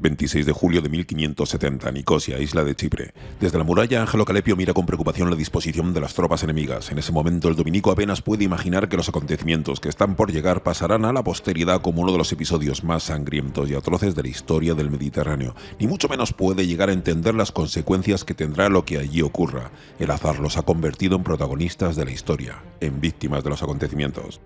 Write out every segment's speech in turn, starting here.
26 de julio de 1570, Nicosia, isla de Chipre. Desde la muralla, Ángelo Calepio mira con preocupación la disposición de las tropas enemigas. En ese momento, el dominico apenas puede imaginar que los acontecimientos que están por llegar pasarán a la posteridad como uno de los episodios más sangrientos y atroces de la historia del Mediterráneo. Ni mucho menos puede llegar a entender las consecuencias que tendrá lo que allí ocurra. El azar los ha convertido en protagonistas de la historia, en víctimas de los acontecimientos.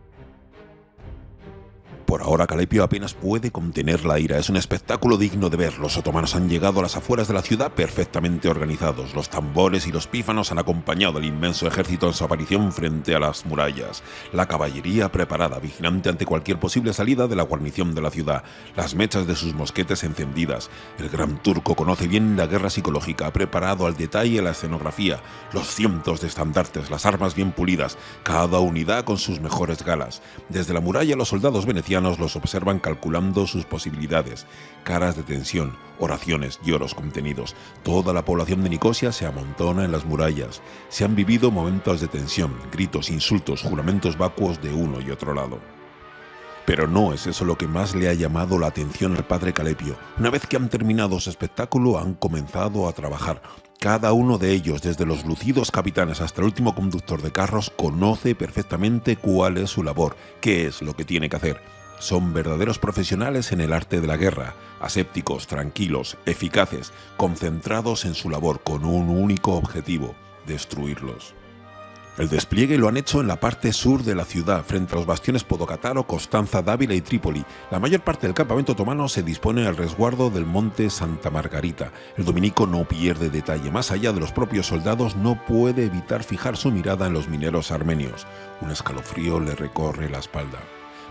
Por ahora Calepio apenas puede contener la ira. Es un espectáculo digno de ver. Los otomanos han llegado a las afueras de la ciudad perfectamente organizados. Los tambores y los pífanos han acompañado al inmenso ejército en su aparición frente a las murallas. La caballería preparada, vigilante ante cualquier posible salida de la guarnición de la ciudad. Las mechas de sus mosquetes encendidas. El gran turco conoce bien la guerra psicológica. Ha preparado al detalle la escenografía. Los cientos de estandartes, las armas bien pulidas. Cada unidad con sus mejores galas. Desde la muralla los soldados venecianos los observan calculando sus posibilidades, caras de tensión, oraciones, lloros contenidos. Toda la población de Nicosia se amontona en las murallas. Se han vivido momentos de tensión, gritos, insultos, juramentos vacuos de uno y otro lado. Pero no es eso lo que más le ha llamado la atención al padre Calepio. Una vez que han terminado su espectáculo, han comenzado a trabajar. Cada uno de ellos, desde los lucidos capitanes hasta el último conductor de carros, conoce perfectamente cuál es su labor, qué es lo que tiene que hacer. Son verdaderos profesionales en el arte de la guerra, asépticos, tranquilos, eficaces, concentrados en su labor con un único objetivo: destruirlos. El despliegue lo han hecho en la parte sur de la ciudad, frente a los bastiones Podocataro, Constanza, Dávila y Trípoli. La mayor parte del campamento otomano se dispone al resguardo del monte Santa Margarita. El dominico no pierde detalle. Más allá de los propios soldados, no puede evitar fijar su mirada en los mineros armenios. Un escalofrío le recorre la espalda.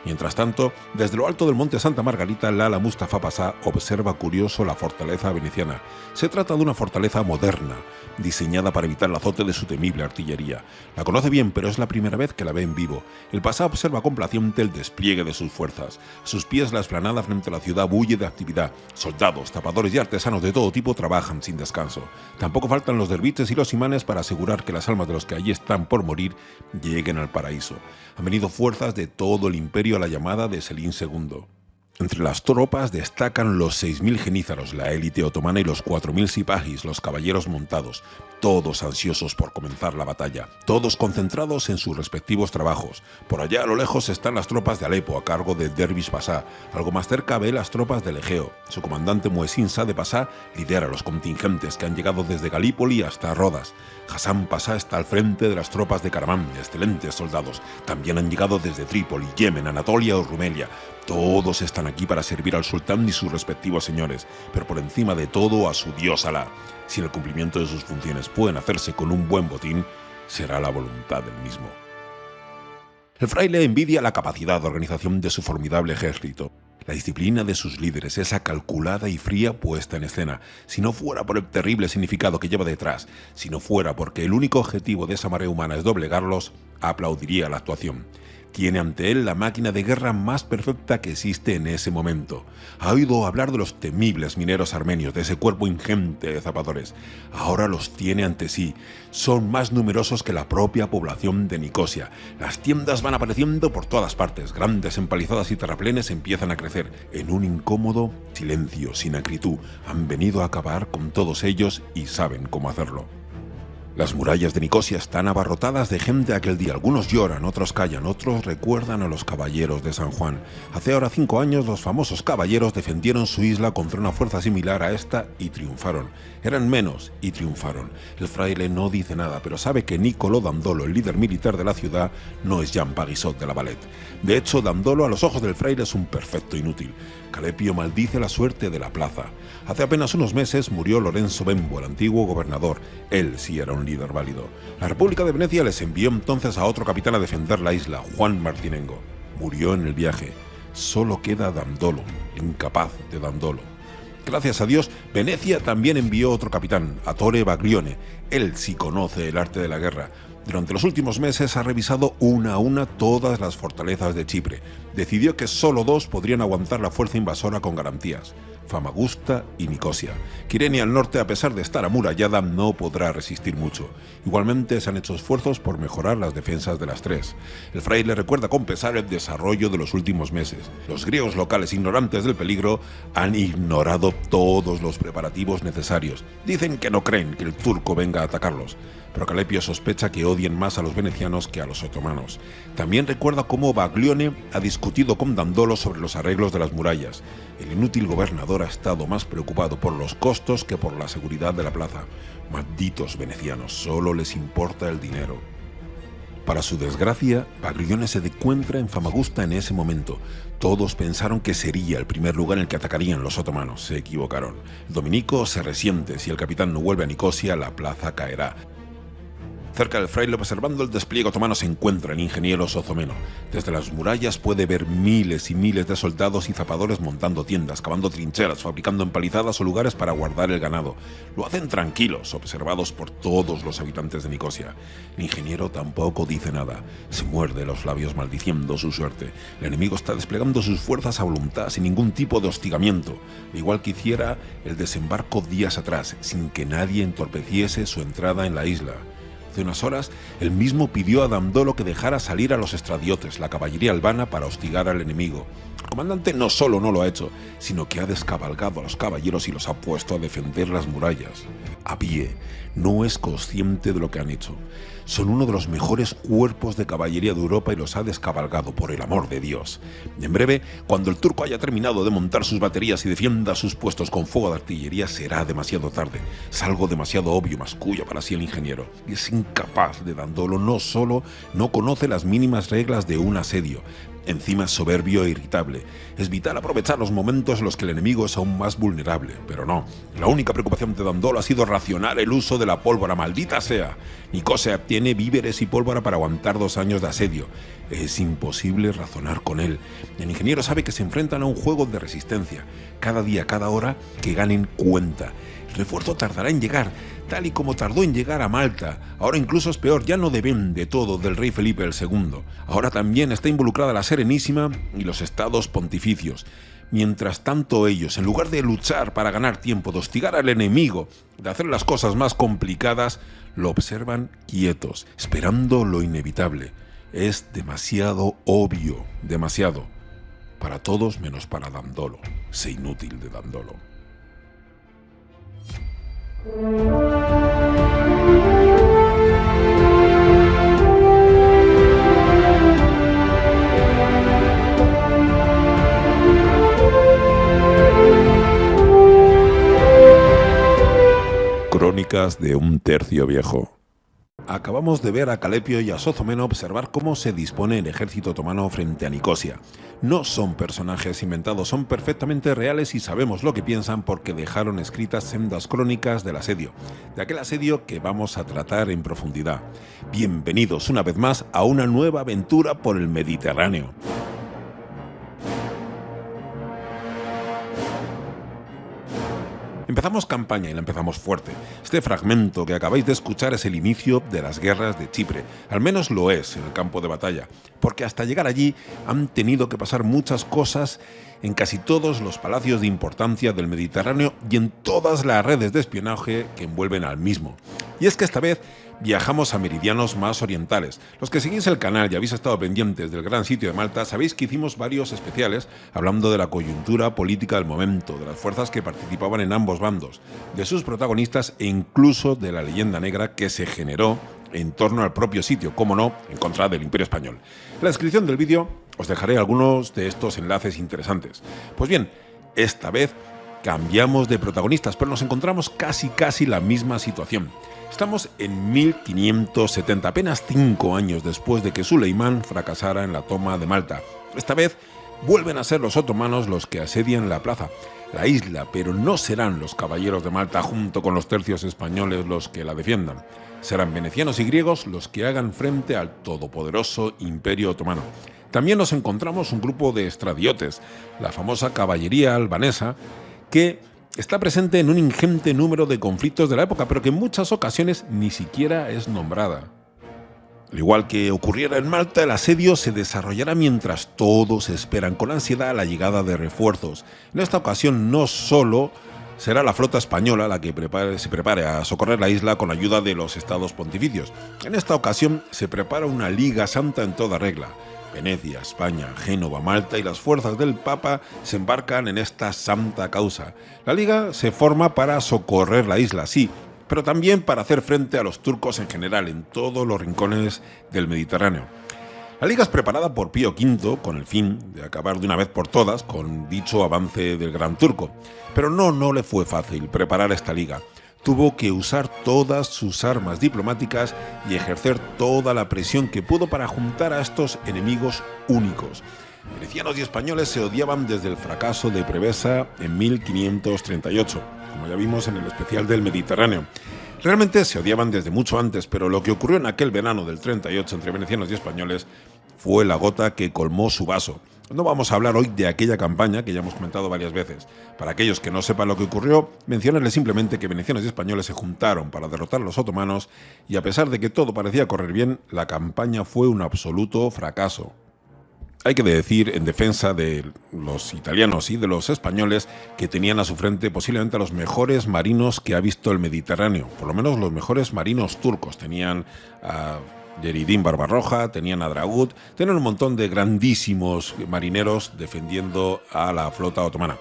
Mientras tanto, desde lo alto del monte Santa Margarita, Lala Mustafa Pasá observa curioso la fortaleza veneciana. Se trata de una fortaleza moderna, diseñada para evitar el azote de su temible artillería. La conoce bien, pero es la primera vez que la ve en vivo. El Pasá observa complaciente el despliegue de sus fuerzas. A sus pies la explanada frente a la ciudad bulle de actividad. Soldados, tapadores y artesanos de todo tipo trabajan sin descanso. Tampoco faltan los derviches y los imanes para asegurar que las almas de los que allí están por morir lleguen al paraíso. Han venido fuerzas de todo el imperio a la llamada de Selim II. Entre las tropas destacan los 6.000 genízaros, la élite otomana, y los 4.000 sipahis, los caballeros montados, todos ansiosos por comenzar la batalla, todos concentrados en sus respectivos trabajos. Por allá a lo lejos están las tropas de Alepo a cargo de Dervish Pasá. Algo más cerca ve las tropas del Egeo. Su comandante Muezzin Sade Pasá lidera los contingentes que han llegado desde Galípoli hasta Rodas. Hassan Pasá está al frente de las tropas de Caramán, excelentes soldados. También han llegado desde Trípoli, Yemen, Anatolia o Rumelia. Todos están aquí para servir al sultán y sus respectivos señores, pero por encima de todo a su dios Alá. Si el cumplimiento de sus funciones pueden hacerse con un buen botín, será la voluntad del mismo. El fraile envidia la capacidad de organización de su formidable ejército, la disciplina de sus líderes, esa calculada y fría puesta en escena. Si no fuera por el terrible significado que lleva detrás, si no fuera porque el único objetivo de esa marea humana es doblegarlos, aplaudiría la actuación. Tiene ante él la máquina de guerra más perfecta que existe en ese momento. Ha oído hablar de los temibles mineros armenios, de ese cuerpo ingente de zapadores. Ahora los tiene ante sí. Son más numerosos que la propia población de Nicosia. Las tiendas van apareciendo por todas partes. Grandes empalizadas y terraplenes empiezan a crecer. En un incómodo silencio, sin acritud. Han venido a acabar con todos ellos y saben cómo hacerlo. Las murallas de Nicosia están abarrotadas de gente aquel día. Algunos lloran, otros callan, otros recuerdan a los caballeros de San Juan. Hace ahora 5 años los famosos caballeros defendieron su isla contra una fuerza similar a esta y triunfaron. Eran menos y triunfaron. El fraile no dice nada, pero sabe que Niccolò Dandolo, el líder militar de la ciudad, no es Jean Paguissot de la Valette. De hecho, Dandolo a los ojos del fraile es un perfecto inútil. Calepio maldice la suerte de la plaza. Hace apenas unos meses murió Lorenzo Bembo, el antiguo gobernador. Él sí era un líder válido. La República de Venecia les envió entonces a otro capitán a defender la isla, Juan Martinengo. Murió en el viaje. Solo queda Dandolo, incapaz de Dandolo. Gracias a Dios, Venecia también envió otro capitán, Attore Baglione. Él sí conoce el arte de la guerra. Durante los últimos meses ha revisado una a una todas las fortalezas de Chipre. Decidió que solo 2 podrían aguantar la fuerza invasora con garantías: Famagusta y Nicosia. Kyrenia al norte, a pesar de estar amurallada, no podrá resistir mucho. Igualmente se han hecho esfuerzos por mejorar las defensas de las tres. El fraile recuerda con pesar el desarrollo de los últimos meses. Los griegos locales, ignorantes del peligro, han ignorado todos los preparativos necesarios. Dicen que no creen que el turco venga a atacarlos, pero Calepio sospecha que odien más a los venecianos que a los otomanos. También recuerda cómo Baglione ha discutido con Dandolo sobre los arreglos de las murallas. El inútil gobernador ha estado más preocupado por los costos que por la seguridad de la plaza. Malditos venecianos, solo les importa el dinero. Para su desgracia, Baglione se encuentra en Famagusta en ese momento. Todos pensaron que sería el primer lugar en el que atacarían los otomanos. Se equivocaron. El dominico se resiente. Si el capitán no vuelve a Nicosia, la plaza caerá. Cerca del fraile, observando el despliegue otomano, se encuentra el ingeniero Sozomeno. Desde las murallas puede ver miles y miles de soldados y zapadores montando tiendas, cavando trincheras, fabricando empalizadas o lugares para guardar el ganado. Lo hacen tranquilos, observados por todos los habitantes de Nicosia. El ingeniero tampoco dice nada. Se muerde los labios maldiciendo su suerte. El enemigo está desplegando sus fuerzas a voluntad, sin ningún tipo de hostigamiento, igual que hiciera el desembarco días atrás, sin que nadie entorpeciese su entrada en la isla. Hace unas horas, él mismo pidió a Dandolo que dejara salir a los estradiotes, la caballería albana, para hostigar al enemigo. El comandante no solo no lo ha hecho, sino que ha descabalgado a los caballeros y los ha puesto a defender las murallas. Abie no es consciente de lo que han hecho. Son uno de los mejores cuerpos de caballería de Europa y los ha descabalgado, por el amor de Dios. En breve, cuando el turco haya terminado de montar sus baterías y defienda sus puestos con fuego de artillería, será demasiado tarde. Es algo demasiado obvio, masculla para sí el ingeniero. Y es incapaz de Dandolo. No solo no conoce las mínimas reglas de un asedio, encima es soberbio e irritable. Es vital aprovechar los momentos en los que el enemigo es aún más vulnerable, pero no. La única preocupación de Dandolo ha sido racionar el uso de la pólvora, maldita sea. Nicosia tiene víveres y pólvora para aguantar 2 años de asedio. Es imposible razonar con él. El ingeniero sabe que se enfrentan a un juego de resistencia. Cada día, cada hora que ganen cuenta. El refuerzo tardará en llegar, tal y como tardó en llegar a Malta. Ahora incluso es peor, ya no depende todo del rey Felipe II. Ahora también está involucrada la Serenísima y los estados pontificios. Mientras tanto ellos, en lugar de luchar para ganar tiempo, de hostigar al enemigo, de hacer las cosas más complicadas, lo observan quietos, esperando lo inevitable. Es demasiado obvio, demasiado. Para todos menos para Dandolo. Sé inútil de Dandolo. Crónicas de un tercio viejo. Acabamos de ver a Calepio y a Sozomeno observar cómo se dispone el ejército otomano frente a Nicosia. No son personajes inventados, son perfectamente reales y sabemos lo que piensan porque dejaron escritas sendas crónicas del asedio, de aquel asedio que vamos a tratar en profundidad. Bienvenidos una vez más a una nueva aventura por el Mediterráneo. Empezamos campaña y la empezamos fuerte. Este fragmento que acabáis de escuchar es el inicio de las guerras de Chipre. Al menos lo es en el campo de batalla, porque hasta llegar allí han tenido que pasar muchas cosas en casi todos los palacios de importancia del Mediterráneo y en todas las redes de espionaje que envuelven al mismo. Y es que esta vez viajamos a meridianos más orientales. Los que seguís el canal y habéis estado pendientes del gran sitio de Malta, sabéis que hicimos varios especiales hablando de la coyuntura política del momento, de las fuerzas que participaban en ambos bandos, de sus protagonistas e incluso de la leyenda negra que se generó en torno al propio sitio, como no, en contra del Imperio Español. En la descripción del vídeo os dejaré algunos de estos enlaces interesantes. Pues bien, esta vez cambiamos de protagonistas, pero nos encontramos casi la misma situación. Estamos en 1570, apenas 5 años después de que Suleimán fracasara en la toma de Malta. Esta vez vuelven a ser los otomanos los que asedian la plaza, la isla, pero no serán los caballeros de Malta junto con los tercios españoles los que la defiendan. Serán venecianos y griegos los que hagan frente al todopoderoso Imperio Otomano. También nos encontramos un grupo de estradiotes, la famosa caballería albanesa, que está presente en un ingente número de conflictos de la época, pero que en muchas ocasiones ni siquiera es nombrada. Al igual que ocurriera en Malta, el asedio se desarrollará mientras todos esperan con ansiedad la llegada de refuerzos. En esta ocasión no solo será la flota española la que se prepare a socorrer la isla con ayuda de los estados pontificios. En esta ocasión se prepara una Liga Santa en toda regla. Venecia, España, Génova, Malta y las fuerzas del Papa se embarcan en esta santa causa. La Liga se forma para socorrer la isla, sí, pero también para hacer frente a los turcos en general en todos los rincones del Mediterráneo. La Liga es preparada por Pío V con el fin de acabar de una vez por todas con dicho avance del Gran Turco. Pero no le fue fácil preparar esta Liga. Tuvo que usar todas sus armas diplomáticas y ejercer toda la presión que pudo para juntar a estos enemigos únicos. Venecianos y españoles se odiaban desde el fracaso de Prevesa en 1538, como ya vimos en el especial del Mediterráneo. Realmente se odiaban desde mucho antes, pero lo que ocurrió en aquel verano del 38 entre venecianos y españoles fue la gota que colmó su vaso. No vamos a hablar hoy de aquella campaña que ya hemos comentado varias veces. Para aquellos que no sepan lo que ocurrió, mencionarles simplemente que venecianos y españoles se juntaron para derrotar a los otomanos y a pesar de que todo parecía correr bien, la campaña fue un absoluto fracaso. Hay que decir en defensa de los italianos y de los españoles que tenían a su frente posiblemente a los mejores marinos que ha visto el Mediterráneo, por lo menos los mejores marinos turcos. Tenían a Yeridín Barbarroja, tenían a Dragut, tenían un montón de grandísimos marineros defendiendo a la flota otomana.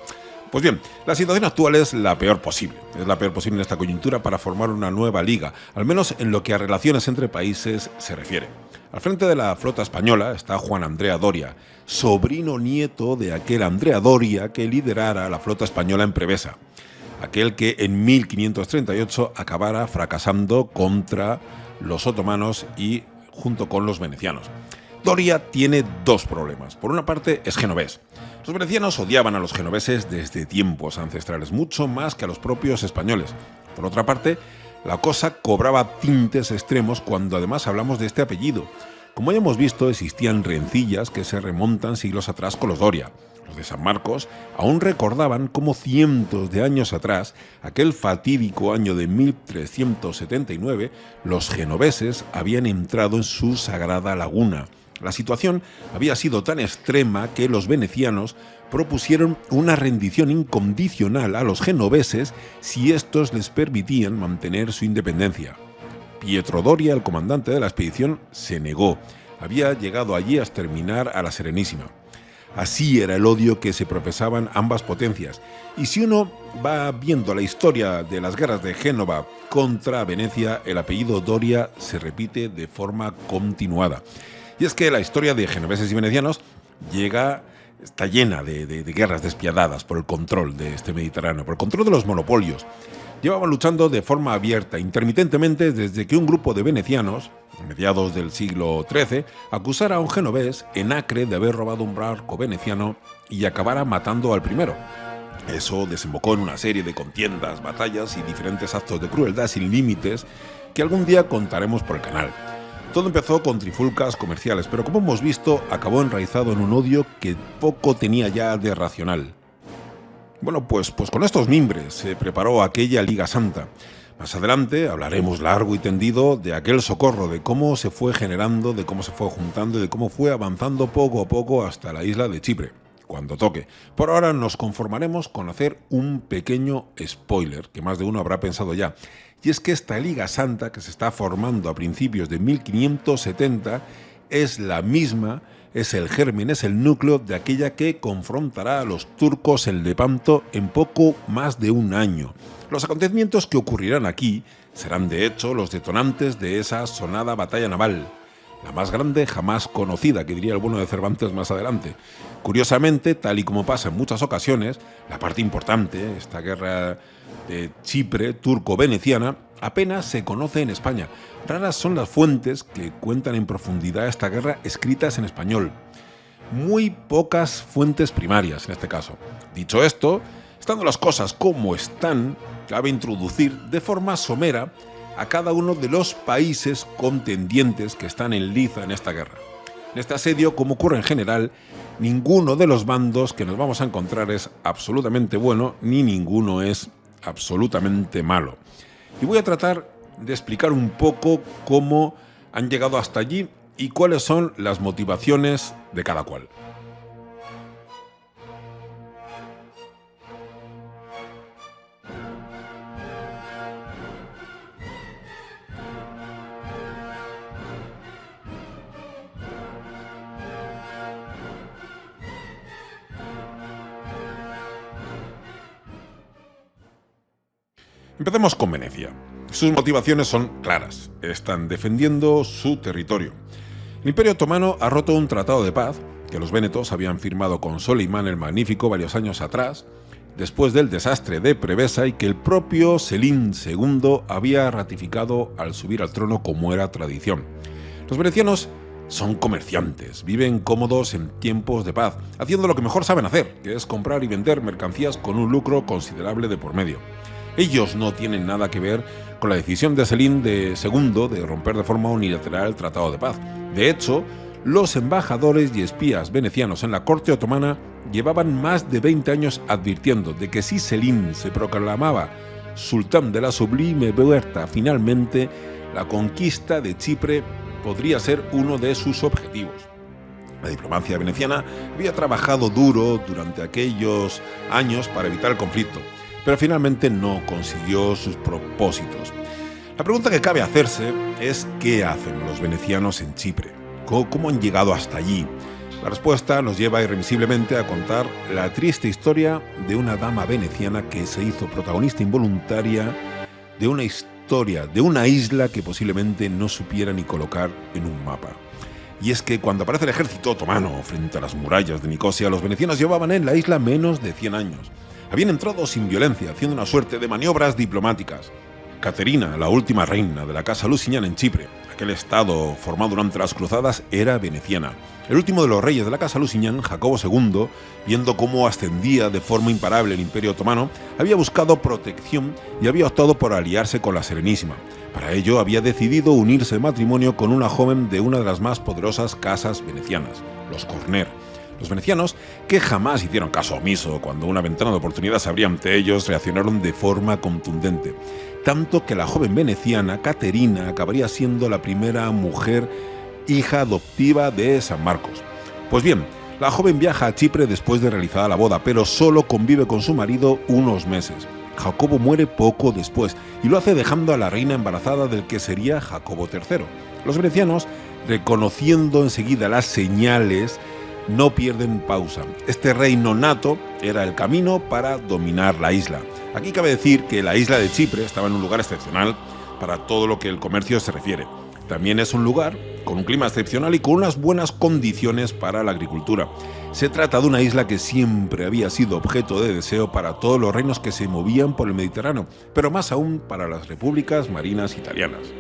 Pues bien, la situación actual es la peor posible. Es la peor posible en esta coyuntura para formar una nueva liga, al menos en lo que a relaciones entre países se refiere. Al frente de la flota española está Juan Andrea Doria, sobrino nieto de aquel Andrea Doria que liderara la flota española en Prevesa, aquel que en 1538 acabara fracasando contra los otomanos y junto con los venecianos. Doria tiene dos problemas. Por una parte, es genovés. Los venecianos odiaban a los genoveses desde tiempos ancestrales, mucho más que a los propios españoles. Por otra parte, la cosa cobraba tintes extremos cuando además hablamos de este apellido. Como ya hemos visto, existían rencillas que se remontan siglos atrás con los Doria. Los de San Marcos aún recordaban cómo cientos de años atrás, aquel fatídico año de 1379, los genoveses habían entrado en su sagrada laguna. La situación había sido tan extrema que los venecianos propusieron una rendición incondicional a los genoveses si estos les permitían mantener su independencia. Pietro Doria, el comandante de la expedición, se negó. Había llegado allí a exterminar a la Serenísima. Así era el odio que se profesaban ambas potencias. Y si uno va viendo la historia de las guerras de Génova contra Venecia, el apellido Doria se repite de forma continuada. Y es que la historia de genoveses y venecianos está llena de guerras despiadadas por el control de este Mediterráneo, por el control de los monopolios. Llevaban luchando de forma abierta, intermitentemente, desde que un grupo de venecianos, a mediados del siglo XIII, acusara a un genovés en Acre de haber robado un barco veneciano y acabara matando al primero. Eso desembocó en una serie de contiendas, batallas y diferentes actos de crueldad sin límites que algún día contaremos por el canal. Todo empezó con trifulcas comerciales, pero como hemos visto, acabó enraizado en un odio que poco tenía ya de racional. Bueno, pues con estos mimbres se preparó aquella Liga Santa. Más adelante hablaremos largo y tendido de aquel socorro, de cómo se fue generando, de cómo se fue juntando y de cómo fue avanzando poco a poco hasta la isla de Chipre, cuando toque. Por ahora nos conformaremos con hacer un pequeño spoiler, que más de uno habrá pensado ya. Y es que esta Liga Santa que se está formando a principios de 1570 es la misma, es el germen, es el núcleo de aquella que confrontará a los turcos en Lepanto en poco más de un año. Los acontecimientos que ocurrirán aquí serán de hecho los detonantes de esa sonada batalla naval, la más grande jamás conocida, que diría el bueno de Cervantes más adelante. Curiosamente, tal y como pasa en muchas ocasiones, la parte importante, esta guerra de Chipre turco-veneciana, apenas se conoce en España. Raras son las fuentes que cuentan en profundidad esta guerra escritas en español. Muy pocas fuentes primarias en este caso. Dicho esto, estando las cosas como están, cabe introducir de forma somera a cada uno de los países contendientes que están en liza en esta guerra. En este asedio, como ocurre en general, ninguno de los bandos que nos vamos a encontrar es absolutamente bueno, ni ninguno es absolutamente malo. Y voy a tratar de explicar un poco cómo han llegado hasta allí y cuáles son las motivaciones de cada cual. Empecemos con Venecia. Sus motivaciones son claras. Están defendiendo su territorio. El Imperio Otomano ha roto un tratado de paz que los vénetos habían firmado con Solimán el Magnífico varios años atrás, después del desastre de Preveza, y que el propio Selim II había ratificado al subir al trono como era tradición. Los venecianos son comerciantes, viven cómodos en tiempos de paz, haciendo lo que mejor saben hacer, que es comprar y vender mercancías con un lucro considerable de por medio. Ellos no tienen nada que ver con la decisión de Selim II de romper de forma unilateral el Tratado de Paz. De hecho, los embajadores y espías venecianos en la corte otomana llevaban más de 20 años advirtiendo de que si Selim se proclamaba sultán de la Sublime Puerta finalmente, la conquista de Chipre podría ser uno de sus objetivos. La diplomacia veneciana había trabajado duro durante aquellos años para evitar el conflicto, pero finalmente no consiguió sus propósitos. La pregunta que cabe hacerse es ¿qué hacen los venecianos en Chipre? ¿Cómo han llegado hasta allí? La respuesta nos lleva irremisiblemente a contar la triste historia de una dama veneciana que se hizo protagonista involuntaria de una historia, de una isla que posiblemente no supiera ni colocar en un mapa. Y es que cuando aparece el ejército otomano frente a las murallas de Nicosia, los venecianos llevaban en la isla menos de 100 años. Habían entrado sin violencia, haciendo una suerte de maniobras diplomáticas. Caterina, la última reina de la Casa Lusignan en Chipre, aquel estado formado durante las cruzadas, era veneciana. El último de los reyes de la Casa Lusignan, Jacobo II, viendo cómo ascendía de forma imparable el Imperio Otomano, había buscado protección y había optado por aliarse con la Serenísima. Para ello había decidido unirse en matrimonio con una joven de una de las más poderosas casas venecianas, los Corner. Los venecianos, que jamás hicieron caso omiso cuando una ventana de oportunidad se abría ante ellos, reaccionaron de forma contundente. Tanto que la joven veneciana, Caterina, acabaría siendo la primera mujer hija adoptiva de San Marcos. Pues bien, la joven viaja a Chipre después de realizada la boda, pero solo convive con su marido unos meses. Jacobo muere poco después y lo hace dejando a la reina embarazada del que sería Jacobo III. Los venecianos, reconociendo enseguida las señales, no pierden pausa. Este reino nato era el camino para dominar la isla. Aquí cabe decir que la isla de Chipre estaba en un lugar excepcional para todo lo que el comercio se refiere. También es un lugar con un clima excepcional y con unas buenas condiciones para la agricultura. Se trata de una isla que siempre había sido objeto de deseo para todos los reinos que se movían por el Mediterráneo, pero más aún para las repúblicas marinas italianas.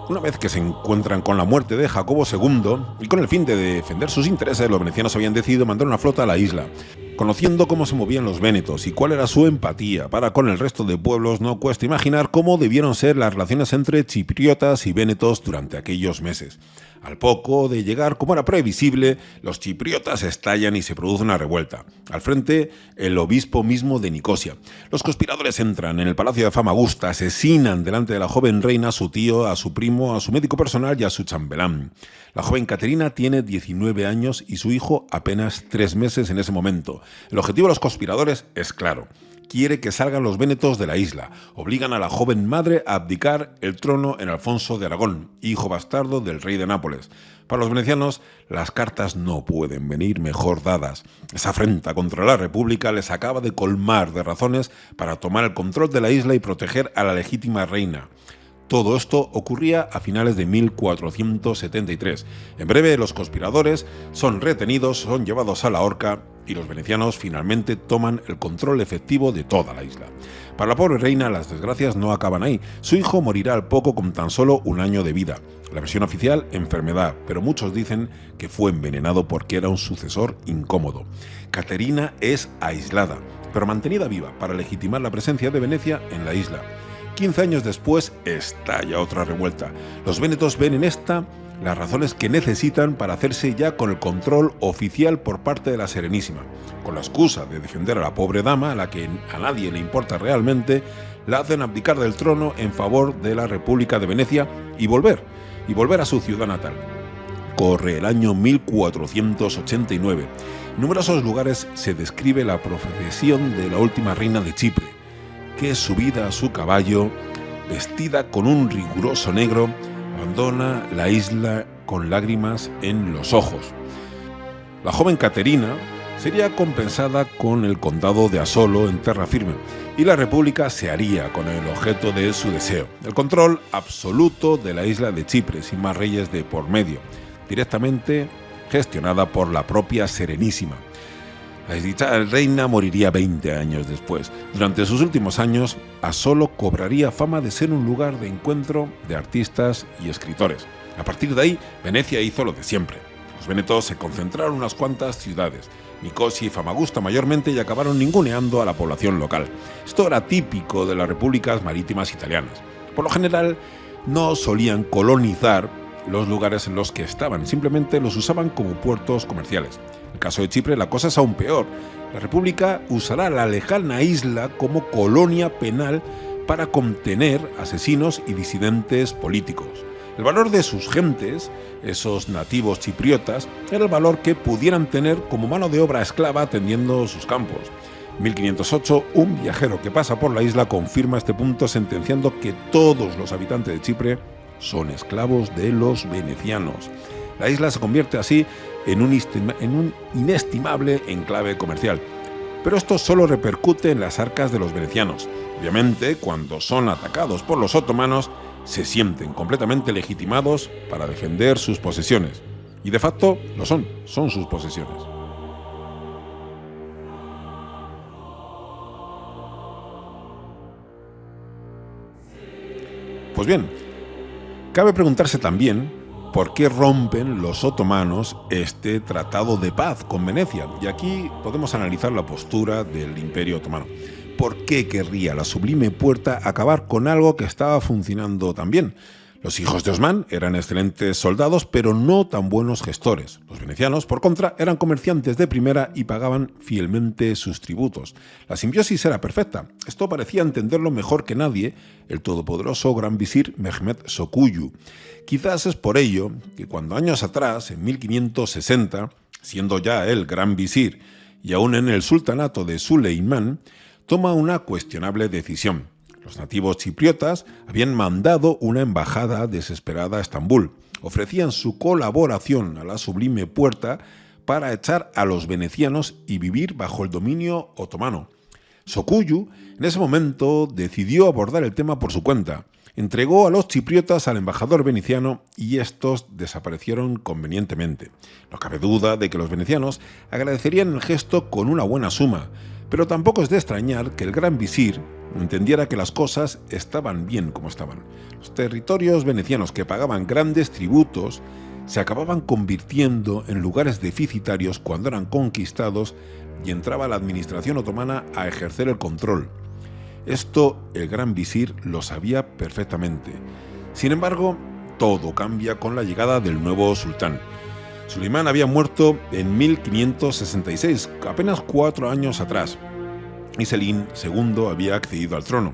Una vez que se encuentran con la muerte de Jacobo II y con el fin de defender sus intereses, los venecianos habían decidido mandar una flota a la isla. Conociendo cómo se movían los vénetos y cuál era su empatía para con el resto de pueblos, no cuesta imaginar cómo debieron ser las relaciones entre chipriotas y vénetos durante aquellos meses. Al poco de llegar, como era previsible, los chipriotas estallan y se produce una revuelta. Al frente, el obispo mismo de Nicosia. Los conspiradores entran en el Palacio de Famagusta, asesinan delante de la joven reina a su tío, a su primo, a su médico personal y a su chambelán. La joven Caterina tiene 19 años y su hijo apenas 3 meses en ese momento. El objetivo de los conspiradores es claro. Quiere que salgan los vénetos de la isla. Obligan a la joven madre a abdicar el trono en Alfonso de Aragón, hijo bastardo del rey de Nápoles. Para los venecianos, las cartas no pueden venir mejor dadas. Esa afrenta contra la República les acaba de colmar de razones para tomar el control de la isla y proteger a la legítima reina. Todo esto ocurría a finales de 1473. En breve, los conspiradores son retenidos, son llevados a la horca y los venecianos finalmente toman el control efectivo de toda la isla. Para la pobre reina, las desgracias no acaban ahí. Su hijo morirá al poco con tan solo 1 año de vida. La versión oficial, enfermedad, pero muchos dicen que fue envenenado porque era un sucesor incómodo. Caterina es aislada, pero mantenida viva para legitimar la presencia de Venecia en la isla. 15 años después estalla otra revuelta. Los vénetos ven en esta las razones que necesitan para hacerse ya con el control oficial por parte de la Serenísima. Con la excusa de defender a la pobre dama, a la que a nadie le importa realmente, la hacen abdicar del trono en favor de la República de Venecia y volver a su ciudad natal. Corre el año 1489. En numerosos lugares se describe la procesión de la última reina de Chipre, que subida a su caballo, vestida con un riguroso negro, abandona la isla con lágrimas en los ojos. La joven Caterina sería compensada con el condado de Asolo en terra firme, y la república se haría con el objeto de su deseo, el control absoluto de la isla de Chipre, sin más reyes de por medio, directamente gestionada por la propia Serenísima. La desdichada reina moriría 20 años después. Durante sus últimos años, Asolo cobraría fama de ser un lugar de encuentro de artistas y escritores. A partir de ahí, Venecia hizo lo de siempre. Los vénetos se concentraron en unas cuantas ciudades, Nicosia y Famagusta mayormente, y acabaron ninguneando a la población local. Esto era típico de las repúblicas marítimas italianas. Por lo general, no solían colonizar los lugares en los que estaban, simplemente los usaban como puertos comerciales. En el caso de Chipre la cosa es aún peor. La república usará la lejana isla como colonia penal para contener asesinos y disidentes políticos. El valor de sus gentes, esos nativos chipriotas, era el valor que pudieran tener como mano de obra esclava atendiendo sus campos. En 1508, un viajero que pasa por la isla confirma este punto, sentenciando que todos los habitantes de Chipre son esclavos de los venecianos. La isla se convierte así en un inestimable enclave comercial. Pero esto solo repercute en las arcas de los venecianos. Obviamente, cuando son atacados por los otomanos, se sienten completamente legitimados para defender sus posesiones. Y de facto lo son sus posesiones. Pues bien, cabe preguntarse también por qué rompen los otomanos este tratado de paz con Venecia. Y aquí podemos analizar la postura del Imperio Otomano. ¿Por qué querría la Sublime Puerta acabar con algo que estaba funcionando tan bien? Los hijos de Osmán eran excelentes soldados, pero no tan buenos gestores. Los venecianos, por contra, eran comerciantes de primera y pagaban fielmente sus tributos. La simbiosis era perfecta. Esto parecía entenderlo mejor que nadie el todopoderoso gran visir Mehmed Sokullu. Quizás es por ello que cuando años atrás, en 1560, siendo ya él gran visir y aún en el sultanato de Suleimán, toma una cuestionable decisión. Los nativos chipriotas habían mandado una embajada desesperada a Estambul. Ofrecían su colaboración a la Sublime Puerta para echar a los venecianos y vivir bajo el dominio otomano. Sokullu, en ese momento, decidió abordar el tema por su cuenta. Entregó a los chipriotas al embajador veneciano y estos desaparecieron convenientemente. No cabe duda de que los venecianos agradecerían el gesto con una buena suma, pero tampoco es de extrañar que el gran visir entendiera que las cosas estaban bien como estaban. Los territorios venecianos que pagaban grandes tributos se acababan convirtiendo en lugares deficitarios cuando eran conquistados y entraba la administración otomana a ejercer el control. Esto el gran visir lo sabía perfectamente. Sin embargo, todo cambia con la llegada del nuevo sultán. Suleimán había muerto en 1566, apenas 4 años atrás, y Selim II había accedido al trono.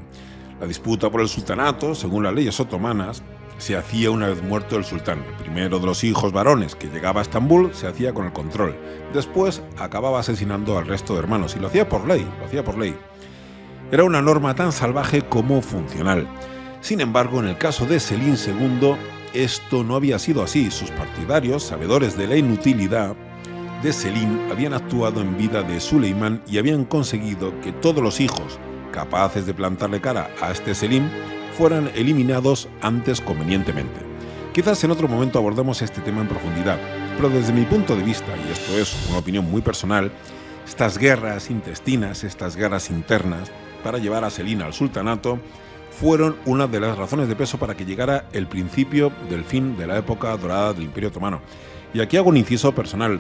La disputa por el sultanato, según las leyes otomanas, se hacía una vez muerto el sultán. El primero de los hijos varones que llegaba a Estambul se hacía con el control. Después acababa asesinando al resto de hermanos, y lo hacía por ley. Era una norma tan salvaje como funcional. Sin embargo, en el caso de Selim II, esto no había sido así. Sus partidarios, sabedores de la inutilidad de Selim, habían actuado en vida de Suleimán y habían conseguido que todos los hijos capaces de plantarle cara a este Selim fueran eliminados antes convenientemente. Quizás en otro momento abordemos este tema en profundidad, pero desde mi punto de vista, y esto es una opinión muy personal, estas guerras intestinas, estas guerras internas para llevar a Selim al sultanato, fueron una de las razones de peso para que llegara el principio del fin de la época dorada del Imperio Otomano. Y aquí hago un inciso personal.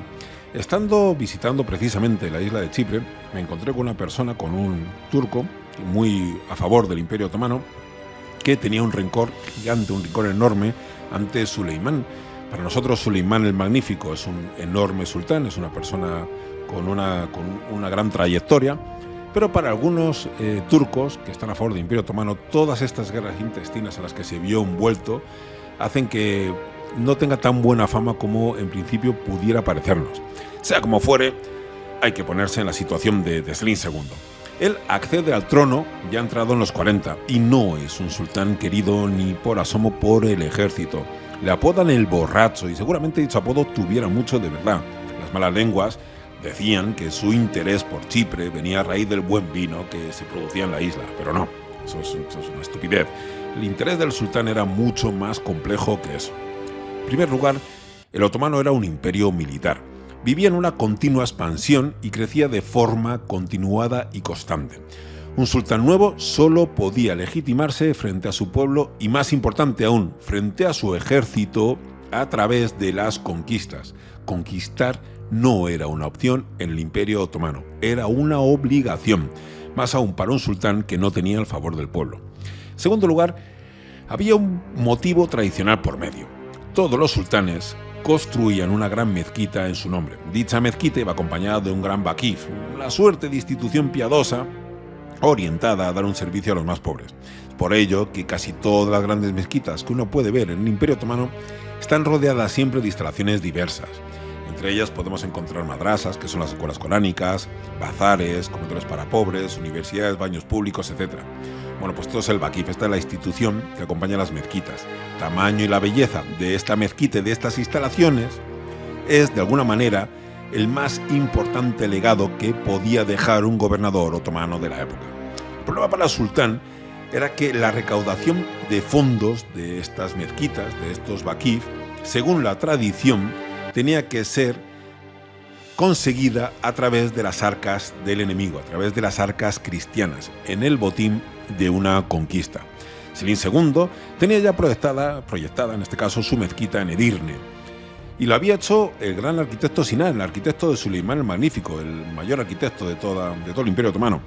Estando visitando precisamente la isla de Chipre, me encontré con una persona, con un turco, muy a favor del Imperio Otomano, que tenía un rencor gigante, un rencor enorme ante Suleimán, Para nosotros Suleimán el Magnífico es un enorme sultán, es una persona con una gran trayectoria, pero para algunos turcos que están a favor del Imperio Otomano, todas estas guerras intestinas a las que se vio envuelto hacen que no tenga tan buena fama como en principio pudiera parecernos. Sea como fuere, hay que ponerse en la situación de Selim II. Él accede al trono ya entrado en los 40 y no es un sultán querido ni por asomo por el ejército. Le apodan el borracho y seguramente dicho apodo tuviera mucho de verdad. Las malas lenguas decían que su interés por Chipre venía a raíz del buen vino que se producía en la isla, pero no, eso es una estupidez. El interés del sultán era mucho más complejo que eso. En primer lugar, el otomano era un imperio militar. Vivía en una continua expansión y crecía de forma continuada y constante. Un sultán nuevo solo podía legitimarse frente a su pueblo y, más importante aún, frente a su ejército a través de las conquistas. Conquistar no era una opción en el Imperio Otomano, era una obligación, más aún para un sultán que no tenía el favor del pueblo. En segundo lugar, había un motivo tradicional por medio. Todos los sultanes construían una gran mezquita en su nombre. Dicha mezquita iba acompañada de un gran vakif, una suerte de institución piadosa orientada a dar un servicio a los más pobres. Por ello que casi todas las grandes mezquitas que uno puede ver en el Imperio Otomano están rodeadas siempre de instalaciones diversas. Entre ellas podemos encontrar madrasas, que son las escuelas coránicas, bazares, comedores para pobres, universidades, baños públicos, etc. Bueno, pues esto es el vakif, esta es la institución que acompaña a las mezquitas. El tamaño y la belleza de esta mezquita y de estas instalaciones es, de alguna manera, el más importante legado que podía dejar un gobernador otomano de la época. El problema para el sultán era que la recaudación de fondos de estas mezquitas, de estos vakif, según la tradición, tenía que ser conseguida a través de las arcas del enemigo, a través de las arcas cristianas, en el botín de una conquista. Selim II tenía ya proyectada en este caso su mezquita en Edirne, y lo había hecho el gran arquitecto Sinan, el arquitecto de Suleimán el Magnífico, el mayor arquitecto de todo el Imperio Otomano.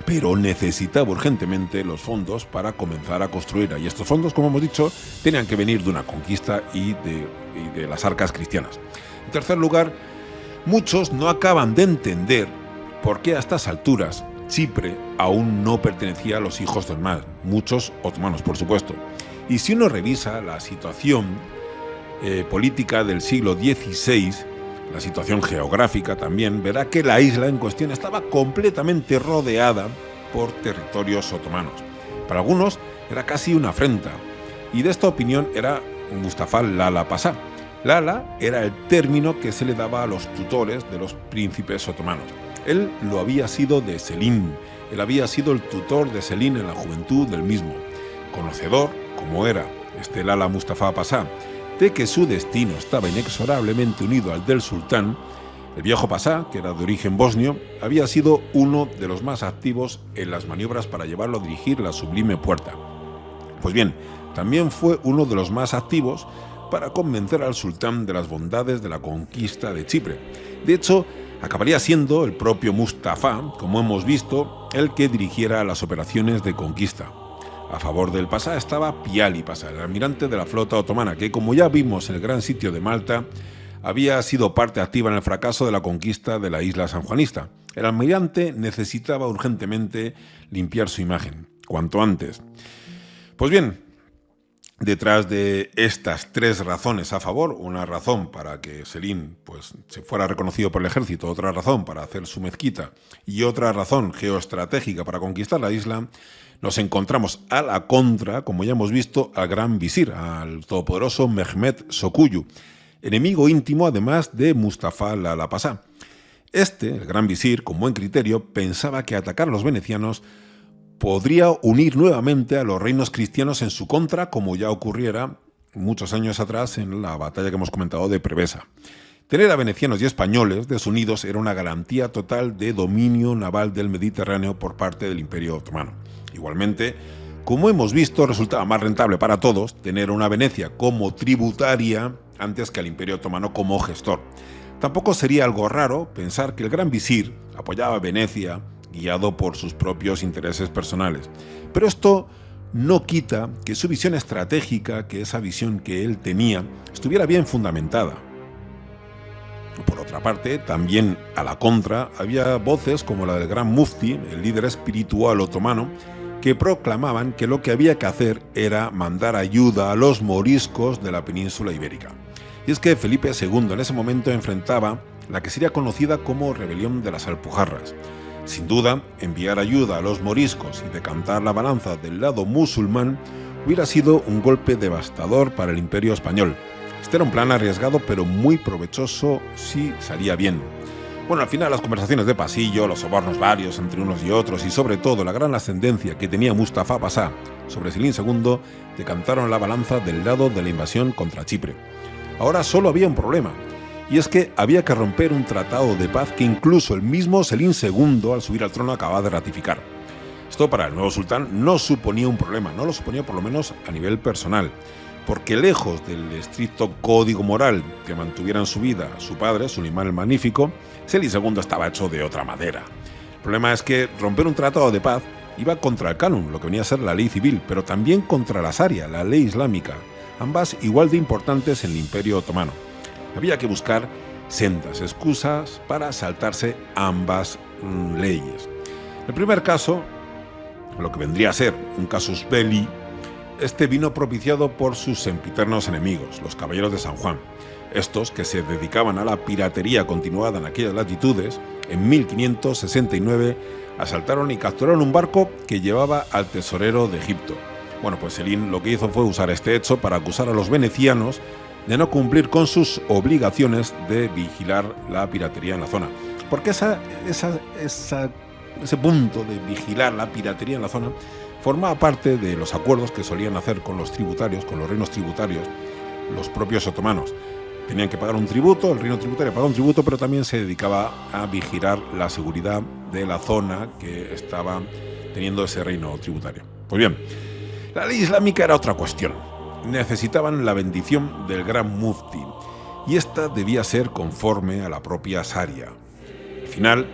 Pero necesitaba urgentemente los fondos para comenzar a construir. Y estos fondos, como hemos dicho, tenían que venir de una conquista y de las arcas cristianas. En tercer lugar, muchos no acaban de entender por qué a estas alturas Chipre aún no pertenecía a los hijos del mar. Muchos otomanos, por supuesto. Y si uno revisa la situación política del siglo XVI, la situación geográfica también, verá que la isla en cuestión estaba completamente rodeada por territorios otomanos. Para algunos era casi una afrenta, y de esta opinión era Mustafa Lala Pasá. Lala era el término que se le daba a los tutores de los príncipes otomanos. Él lo había sido de Selim, él había sido el tutor de Selim en la juventud del mismo. Conocedor, como era este Lala Mustafa Pasá, de que su destino estaba inexorablemente unido al del sultán, el viejo Pasá, que era de origen bosnio, había sido uno de los más activos en las maniobras para llevarlo a dirigir la sublime puerta. Pues bien, también fue uno de los más activos para convencer al sultán de las bondades de la conquista de Chipre. De hecho, acabaría siendo el propio Mustafa, como hemos visto, el que dirigiera las operaciones de conquista. A favor del Pasá estaba Piali Pasá, el almirante de la flota otomana, que, como ya vimos en el gran sitio de Malta, había sido parte activa en el fracaso de la conquista de la isla sanjuanista. El almirante necesitaba urgentemente limpiar su imagen, cuanto antes. Pues bien, detrás de estas tres razones a favor, una razón para que Selim se fuera reconocido por el ejército, otra razón para hacer su mezquita y otra razón geoestratégica para conquistar la isla, nos encontramos a la contra, como ya hemos visto, al gran visir, al todopoderoso Mehmed Sokullu, enemigo íntimo además de Mustafa Lala Pasá. El gran visir, con buen criterio, pensaba que atacar a los venecianos podría unir nuevamente a los reinos cristianos en su contra, como ya ocurriera muchos años atrás en la batalla que hemos comentado de Prevesa. Tener a venecianos y españoles desunidos era una garantía total de dominio naval del Mediterráneo por parte del Imperio Otomano. Igualmente, como hemos visto, resultaba más rentable para todos tener a una Venecia como tributaria antes que al Imperio Otomano como gestor. Tampoco sería algo raro pensar que el gran visir apoyaba a Venecia guiado por sus propios intereses personales. Pero esto no quita que su visión estratégica, que esa visión que él tenía, estuviera bien fundamentada. Por otra parte, también a la contra, había voces como la del Gran Mufti, el líder espiritual otomano, que proclamaban que lo que había que hacer era mandar ayuda a los moriscos de la península ibérica. Y es que Felipe II en ese momento enfrentaba la que sería conocida como Rebelión de las Alpujarras. Sin duda, enviar ayuda a los moriscos y decantar la balanza del lado musulmán hubiera sido un golpe devastador para el Imperio español. Este era un plan arriesgado pero muy provechoso si salía bien. Bueno, al final las conversaciones de pasillo, los sobornos varios entre unos y otros y sobre todo la gran ascendencia que tenía Mustafa Pasá sobre Selim II decantaron la balanza del lado de la invasión contra Chipre. Ahora solo había un problema, y es que había que romper un tratado de paz que incluso el mismo Selim II al subir al trono acababa de ratificar. Esto para el nuevo sultán no suponía un problema, no lo suponía por lo menos a nivel personal, porque lejos del estricto código moral que mantuviera en su vida su padre, Sulimán el Magnífico, Selim II estaba hecho de otra madera. El problema es que romper un tratado de paz iba contra el canon, lo que venía a ser la ley civil, pero también contra la Sharia, la ley islámica, ambas igual de importantes en el Imperio Otomano. Había que buscar sendas excusas para saltarse ambas leyes. El primer caso, lo que vendría a ser un casus belli, este vino propiciado por sus sempiternos enemigos, los caballeros de San Juan. Estos, que se dedicaban a la piratería continuada en aquellas latitudes, en 1569 asaltaron y capturaron un barco que llevaba al tesorero de Egipto. Bueno, pues Selim lo que hizo fue usar este hecho para acusar a los venecianos de no cumplir con sus obligaciones de vigilar la piratería en la zona. Porque ese punto de vigilar la piratería en la zona formaba parte de los acuerdos que solían hacer con los tributarios, con los reinos tributarios, los propios otomanos. Tenían que pagar un tributo, el reino tributario pagaba un tributo, pero también se dedicaba a vigilar la seguridad de la zona que estaba teniendo ese reino tributario. Pues bien, la ley islámica era otra cuestión. Necesitaban la bendición del Gran Mufti, y esta debía ser conforme a la propia Sharia. Al final,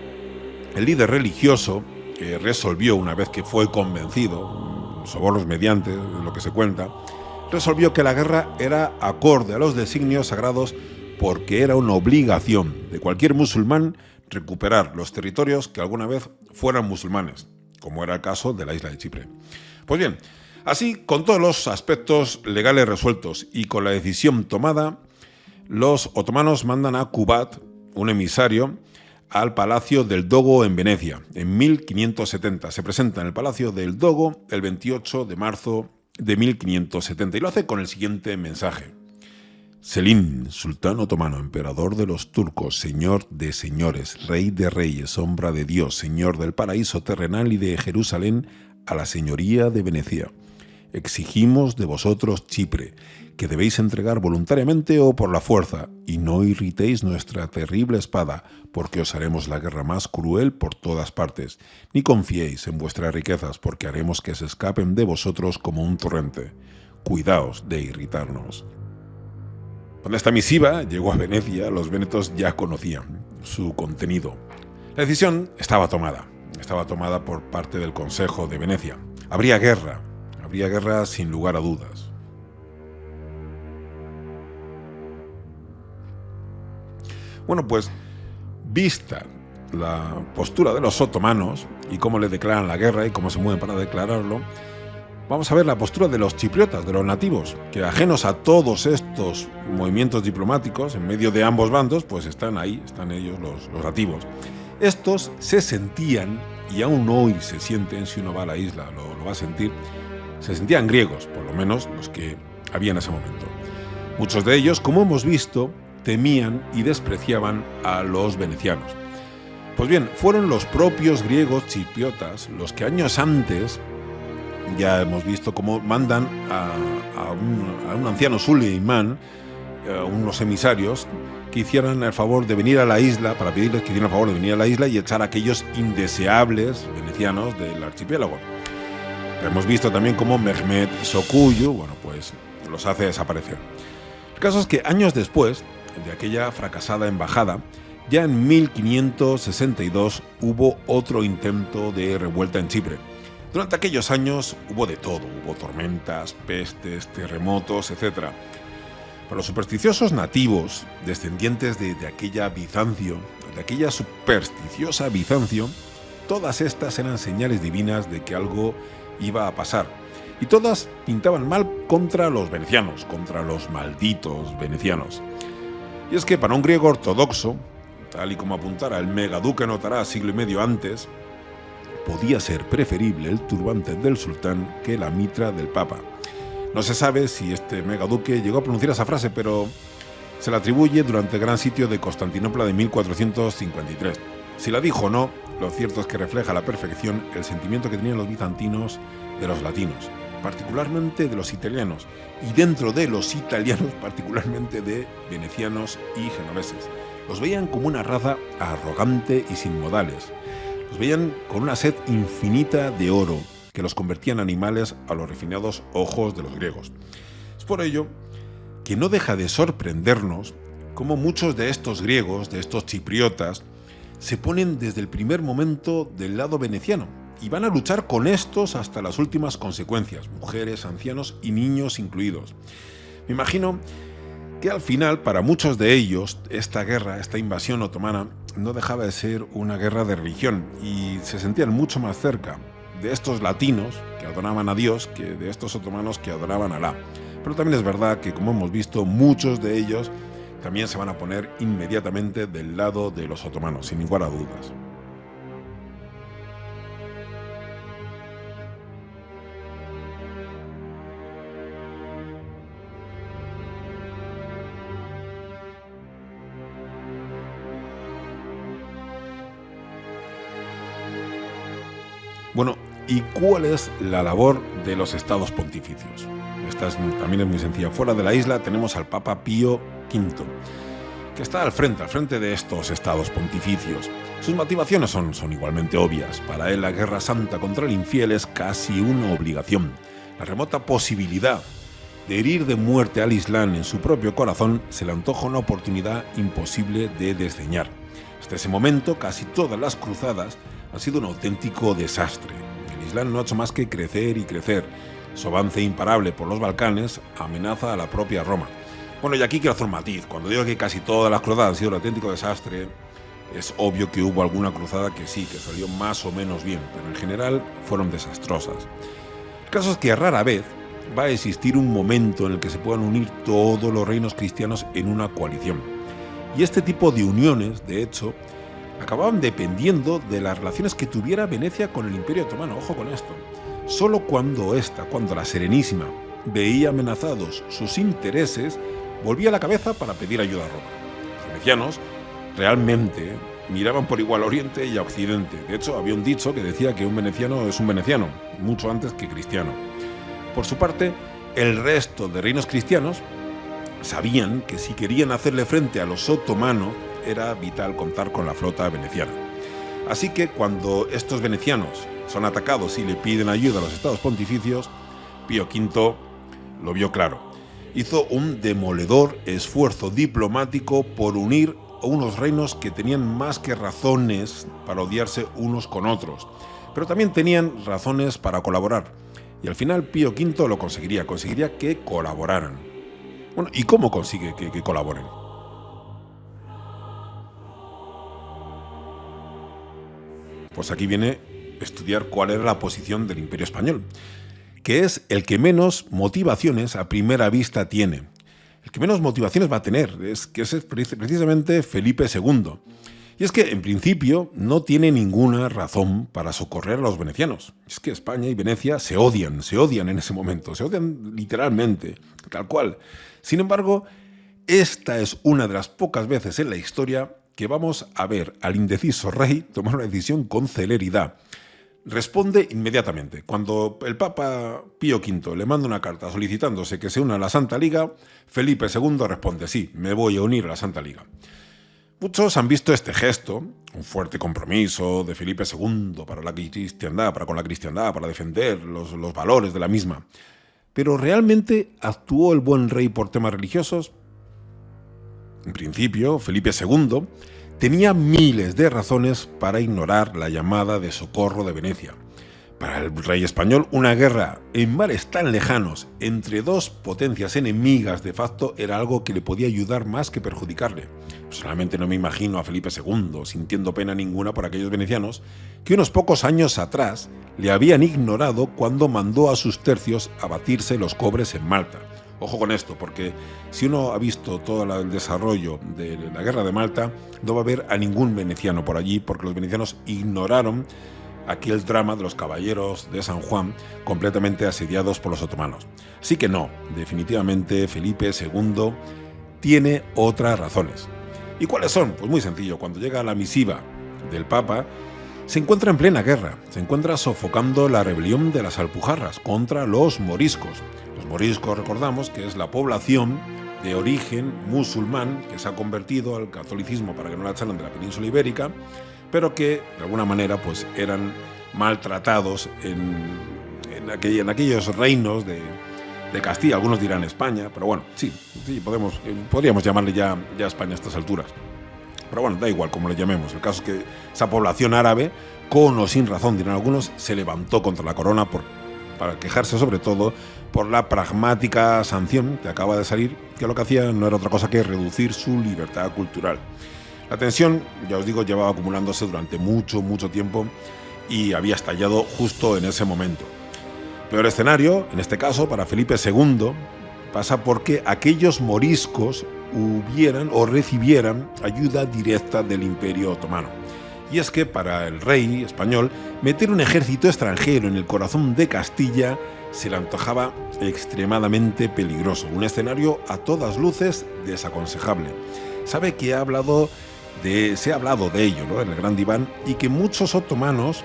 el líder religioso, que resolvió una vez que fue convencido, sobornos mediante, lo que se cuenta, resolvió que la guerra era acorde a los designios sagrados porque era una obligación de cualquier musulmán recuperar los territorios que alguna vez fueran musulmanes, como era el caso de la isla de Chipre. Pues bien, así, con todos los aspectos legales resueltos y con la decisión tomada, los otomanos mandan a Kubat, un emisario, al Palacio del Dogo en Venecia, en 1570. Se presenta en el Palacio del Dogo el 28 de marzo de 1570 y lo hace con el siguiente mensaje. Selim, sultán otomano, emperador de los turcos, señor de señores, rey de reyes, sombra de Dios, señor del paraíso terrenal y de Jerusalén a la señoría de Venecia. Exigimos de vosotros Chipre, que debéis entregar voluntariamente o por la fuerza, y no irritéis nuestra terrible espada, porque os haremos la guerra más cruel por todas partes. Ni confiéis en vuestras riquezas, porque haremos que se escapen de vosotros como un torrente. Cuidaos de irritarnos. Cuando esta misiva llegó a Venecia, los vénetos ya conocían su contenido. La decisión estaba tomada por parte del Consejo de Venecia. Habría guerra sin lugar a dudas. Bueno, pues, vista la postura de los otomanos y cómo le declaran la guerra y cómo se mueven para declararlo, vamos a ver la postura de los chipriotas, de los nativos, que ajenos a todos estos movimientos diplomáticos, en medio de ambos bandos, pues están ahí, están ellos los nativos. Estos se sentían, y aún hoy se sienten, si uno va a la isla lo va a sentir, se sentían griegos, por lo menos los que había en ese momento. Muchos de ellos, como hemos visto, temían y despreciaban a los venecianos. Pues bien, fueron los propios griegos chipriotas los que años antes, ya hemos visto cómo mandan a un anciano Suleimán, unos emisarios, que hicieran el favor de venir a la isla, para pedirles que hicieran el favor de venir a la isla y echar a aquellos indeseables venecianos del archipiélago. Hemos visto también cómo Mehmed Sokuyu, bueno, pues los hace desaparecer. El caso es que años después de aquella fracasada embajada, ya en 1562 hubo otro intento de revuelta en Chipre. Durante aquellos años hubo de todo, hubo tormentas, pestes, terremotos, etc. Para los supersticiosos nativos, descendientes de aquella Bizancio, de aquella supersticiosa Bizancio, todas estas eran señales divinas de que algo iba a pasar. Y todas pintaban mal contra los venecianos, contra los malditos venecianos. Y es que para un griego ortodoxo, tal y como apuntara el megaduque Notará siglo y medio antes, podía ser preferible el turbante del sultán que la mitra del papa. No se sabe si este megaduque llegó a pronunciar esa frase, pero se la atribuye durante el gran sitio de Constantinopla de 1453. Si la dijo o no, lo cierto es que refleja a la perfección el sentimiento que tenían los bizantinos de los latinos, particularmente de los italianos, y dentro de los italianos particularmente de venecianos y genoveses. Los veían como una raza arrogante y sin modales. Los veían con una sed infinita de oro que los convertía en animales a los refinados ojos de los griegos. Es por ello que no deja de sorprendernos cómo muchos de estos griegos, de estos chipriotas, se ponen desde el primer momento del lado veneciano y van a luchar con estos hasta las últimas consecuencias, mujeres, ancianos y niños incluidos. Me imagino que al final, para muchos de ellos, esta guerra, esta invasión otomana, no dejaba de ser una guerra de religión y se sentían mucho más cerca de estos latinos que adoraban a Dios que de estos otomanos que adoraban a Alá. Pero también es verdad que, como hemos visto, muchos de ellos también se van a poner inmediatamente del lado de los otomanos, sin lugar a dudas. Bueno, ¿y cuál es la labor de los estados pontificios? Esta también es muy sencilla. Fuera de la isla tenemos al Papa Pío V, que está al frente de estos estados pontificios. Sus motivaciones son igualmente obvias. Para él la guerra santa contra el infiel es casi una obligación. La remota posibilidad de herir de muerte al Islam en su propio corazón se le antoja una oportunidad imposible de desdeñar. Hasta ese momento, casi todas las cruzadas han sido un auténtico desastre. El Islam no ha hecho más que crecer y crecer. Su avance imparable por los Balcanes amenaza a la propia Roma. Bueno, y aquí quiero hacer un matiz. Cuando digo que casi todas las cruzadas han sido un auténtico desastre, es obvio que hubo alguna cruzada que sí, que salió más o menos bien, pero en general fueron desastrosas. El caso es que rara vez va a existir un momento en el que se puedan unir todos los reinos cristianos en una coalición. Y este tipo de uniones, de hecho, acababan dependiendo de las relaciones que tuviera Venecia con el Imperio Otomano. Ojo con esto. Solo cuando la Serenísima, veía amenazados sus intereses, volvía la cabeza para pedir ayuda a Roma. Los venecianos realmente miraban por igual a Oriente y a Occidente. De hecho, había un dicho que decía que un veneciano es un veneciano, mucho antes que cristiano. Por su parte, el resto de reinos cristianos sabían que si querían hacerle frente a los otomanos, era vital contar con la flota veneciana. Así que cuando estos venecianos son atacados y le piden ayuda a los estados pontificios, Pío V lo vio claro. Hizo un demoledor esfuerzo diplomático por unir a unos reinos que tenían más que razones para odiarse unos con otros, pero también tenían razones para colaborar. Y al final Pío V lo conseguiría que colaboraran. Bueno, ¿y cómo consigue que colaboren? Pues aquí viene estudiar cuál era la posición del Imperio Español, que es el que menos motivaciones a primera vista tiene. El que menos motivaciones va a tener es precisamente Felipe II. Y es que, en principio, no tiene ninguna razón para socorrer a los venecianos. Es que España y Venecia se odian en ese momento, se odian literalmente, tal cual. Sin embargo, esta es una de las pocas veces en la historia que vamos a ver al indeciso rey tomar una decisión con celeridad. Responde inmediatamente. Cuando el Papa Pío V le manda una carta solicitándose que se una a la Santa Liga, Felipe II responde: sí, me voy a unir a la Santa Liga. Muchos han visto este gesto, un fuerte compromiso de Felipe II para con la cristiandad, para defender los valores de la misma. ¿Pero realmente actuó el buen rey por temas religiosos? En principio, Felipe II tenía miles de razones para ignorar la llamada de socorro de Venecia. Para el rey español, una guerra en mares tan lejanos entre dos potencias enemigas de facto era algo que le podía ayudar más que perjudicarle. Personalmente no me imagino a Felipe II sintiendo pena ninguna por aquellos venecianos que unos pocos años atrás le habían ignorado cuando mandó a sus tercios a batirse los cobres en Malta. Ojo con esto, porque si uno ha visto todo el desarrollo de la guerra de Malta, no va a ver a ningún veneciano por allí, porque los venecianos ignoraron aquel drama de los caballeros de San Juan completamente asediados por los otomanos. Así que no, definitivamente Felipe II tiene otras razones. ¿Y cuáles son? Pues muy sencillo, cuando llega la misiva del Papa, se encuentra en plena guerra, se encuentra sofocando la rebelión de las Alpujarras contra los moriscos. Los moriscos, recordamos, que es la población de origen musulmán que se ha convertido al catolicismo para que no la echaran de la península ibérica, pero que de alguna manera pues eran maltratados en aquellos reinos de Castilla. Algunos dirán España, pero bueno, sí podríamos llamarle ya España a estas alturas. Pero bueno, da igual como le llamemos. El caso es que esa población árabe, con o sin razón, dirán algunos, se levantó contra la corona para quejarse sobre todo por la pragmática sanción que acaba de salir, que lo que hacía no era otra cosa que reducir su libertad cultural. La tensión, ya os digo, llevaba acumulándose durante mucho tiempo y había estallado justo en ese momento. Peor escenario, en este caso, para Felipe II, pasa porque aquellos moriscos hubieran o recibieran ayuda directa del Imperio Otomano. Y es que para el rey español, meter un ejército extranjero en el corazón de Castilla se le antojaba extremadamente peligroso, un escenario a todas luces desaconsejable. Sabe que se ha hablado de ello, ¿no?, en el Gran Diván, y que muchos otomanos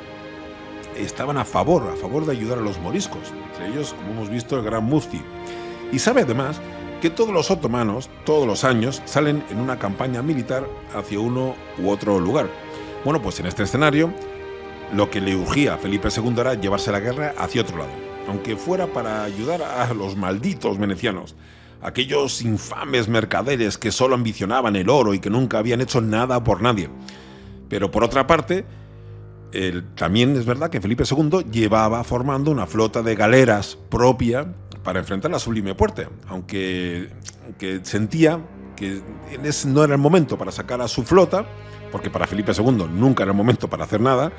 estaban a favor de ayudar a los moriscos, entre ellos, como hemos visto, el Gran Mufti. Y sabe además que todos los otomanos, todos los años, salen en una campaña militar hacia uno u otro lugar. Bueno, pues en este escenario, lo que le urgía a Felipe II era llevarse la guerra hacia otro lado, aunque fuera para ayudar a los malditos venecianos, aquellos infames mercaderes que solo ambicionaban el oro y que nunca habían hecho nada por nadie. Pero por otra parte, también es verdad que Felipe II llevaba formando una flota de galeras propia para enfrentar la Sublime Puerta, aunque sentía que no era el momento para sacar a su flota, porque para Felipe II nunca era el momento para hacer nada,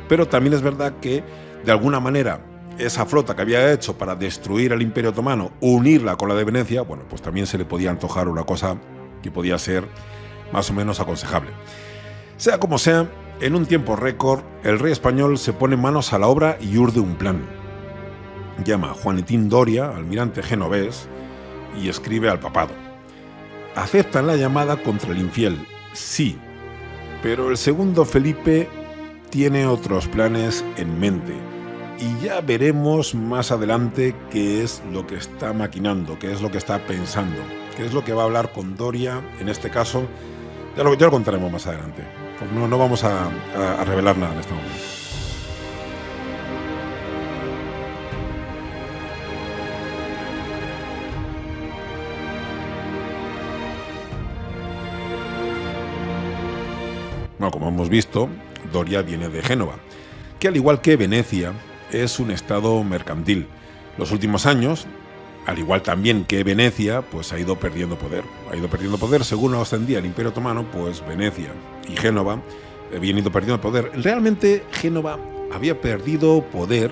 pero también es verdad que, de alguna manera, esa flota que había hecho para destruir al Imperio Otomano, unirla con la de Venecia, bueno, pues también se le podía antojar una cosa que podía ser más o menos aconsejable. Sea como sea, en un tiempo récord, el rey español se pone manos a la obra y urde un plan. Llama a Juanitín Doria, almirante genovés, y escribe al papado. Aceptan la llamada contra el infiel, sí, pero el segundo Felipe tiene otros planes en mente. Y ya veremos más adelante qué es lo que está maquinando, qué es lo que está pensando, qué es lo que va a hablar con Doria, en este caso, ya lo contaremos más adelante. Pues no vamos a revelar nada en este momento. Bueno, como hemos visto, Doria viene de Génova, que al igual que Venecia, es un estado mercantil. Los últimos años, al igual también que Venecia, pues ha ido perdiendo poder. Ha ido perdiendo poder según ascendía el Imperio Otomano, pues Venecia y Génova habían ido perdiendo poder. Realmente Génova había perdido poder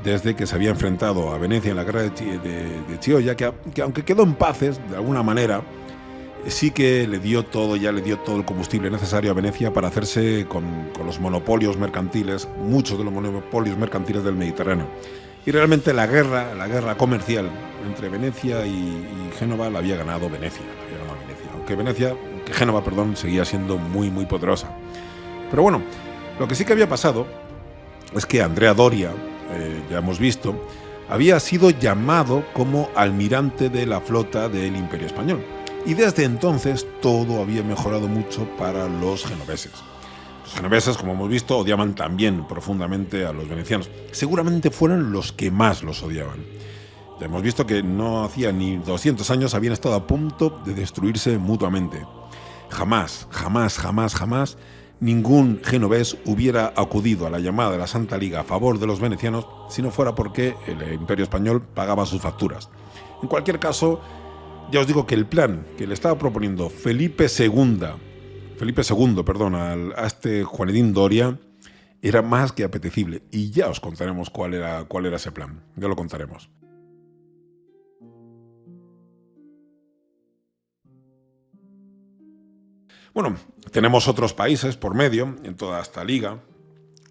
desde que se había enfrentado a Venecia en la guerra de Chiolla, que aunque quedó en paces, de alguna manera, sí que le dio todo el combustible necesario a Venecia para hacerse con los monopolios mercantiles, muchos de los monopolios mercantiles del Mediterráneo. Y realmente la guerra comercial entre Venecia y Génova la había ganado Venecia. Aunque Génova, seguía siendo muy poderosa. Pero bueno, lo que sí que había pasado es que Andrea Doria, ya hemos visto, había sido llamado como almirante de la flota del Imperio Español. Y desde entonces todo había mejorado mucho para los genoveses. Los genoveses, como hemos visto, odiaban también profundamente a los venecianos. Seguramente fueron los que más los odiaban. Ya hemos visto que no hacía ni 200 años habían estado a punto de destruirse mutuamente. Jamás ningún genovés hubiera acudido a la llamada de la Santa Liga a favor de los venecianos si no fuera porque el Imperio Español pagaba sus facturas. En cualquier caso, ya os digo que el plan que le estaba proponiendo Felipe II, a este Juanedín Doria, era más que apetecible, y ya os contaremos cuál era ese plan, ya lo contaremos. Bueno, tenemos otros países por medio en toda esta liga.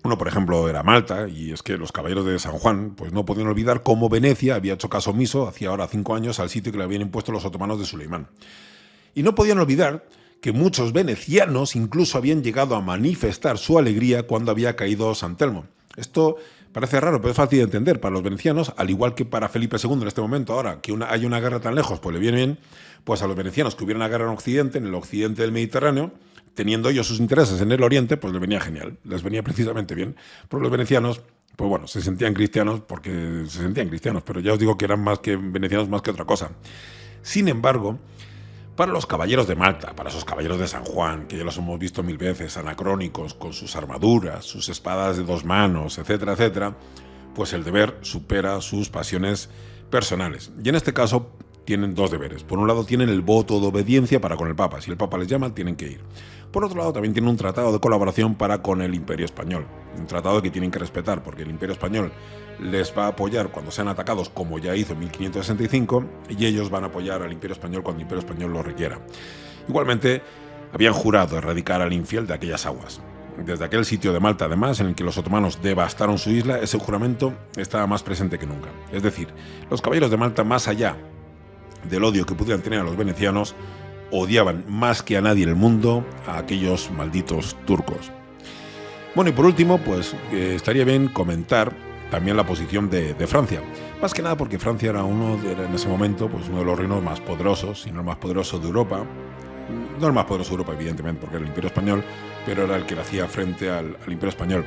Uno, por ejemplo, era Malta, y es que los caballeros de San Juan pues no podían olvidar cómo Venecia había hecho caso omiso hacía ahora 5 años al sitio que le habían impuesto los otomanos de Suleimán. Y no podían olvidar que muchos venecianos incluso habían llegado a manifestar su alegría cuando había caído San Telmo. Esto parece raro, pero es fácil de entender para los venecianos, al igual que para Felipe II en este momento. Ahora que hay una guerra tan lejos, pues le viene bien, pues a los venecianos que hubiera una guerra en el occidente del Mediterráneo, teniendo ellos sus intereses en el oriente, pues les venía genial, les venía precisamente bien. Pero los venecianos, pues bueno, se sentían cristianos, pero ya os digo que eran más que venecianos más que otra cosa. Sin embargo, para los caballeros de Malta, para esos caballeros de San Juan, que ya los hemos visto 1000 veces, anacrónicos, con sus armaduras, sus espadas de 2 manos, etcétera, etcétera, pues el deber supera sus pasiones personales. Y en este caso tienen 2 deberes. Por un lado tienen el voto de obediencia para con el Papa. Si el Papa les llama, tienen que ir. Por otro lado, también tienen un tratado de colaboración para con el Imperio Español. Un tratado que tienen que respetar, porque el Imperio Español les va a apoyar cuando sean atacados, como ya hizo en 1565, y ellos van a apoyar al Imperio Español cuando el Imperio Español lo requiera. Igualmente, habían jurado erradicar al infiel de aquellas aguas. Desde aquel sitio de Malta, además, en el que los otomanos devastaron su isla, ese juramento estaba más presente que nunca. Es decir, los caballeros de Malta, más allá del odio que pudieran tener a los venecianos, odiaban más que a nadie en el mundo a aquellos malditos turcos. Bueno, y por último, pues estaría bien comentar también la posición de Francia. Más que nada porque Francia era en ese momento pues uno de los reinos más poderosos, si no el más poderoso de Europa. No el más poderoso de Europa, evidentemente, porque era el Imperio Español, pero era el que le hacía frente al Imperio Español.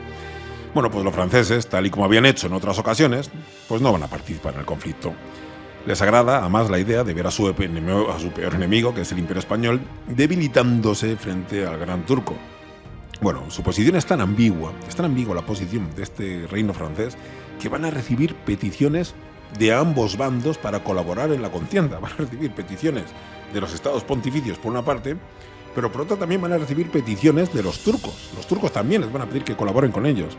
Bueno, pues los franceses, tal y como habían hecho en otras ocasiones, pues no van a participar en el conflicto. Les agrada, además, la idea de ver a su peor enemigo, que es el Imperio Español, debilitándose frente al Gran Turco. Bueno, su posición es tan ambigua la posición de este reino francés, que van a recibir peticiones de ambos bandos para colaborar en la contienda. Van a recibir peticiones de los estados pontificios por una parte, pero por otra también van a recibir peticiones de los turcos. Los turcos también les van a pedir que colaboren con ellos.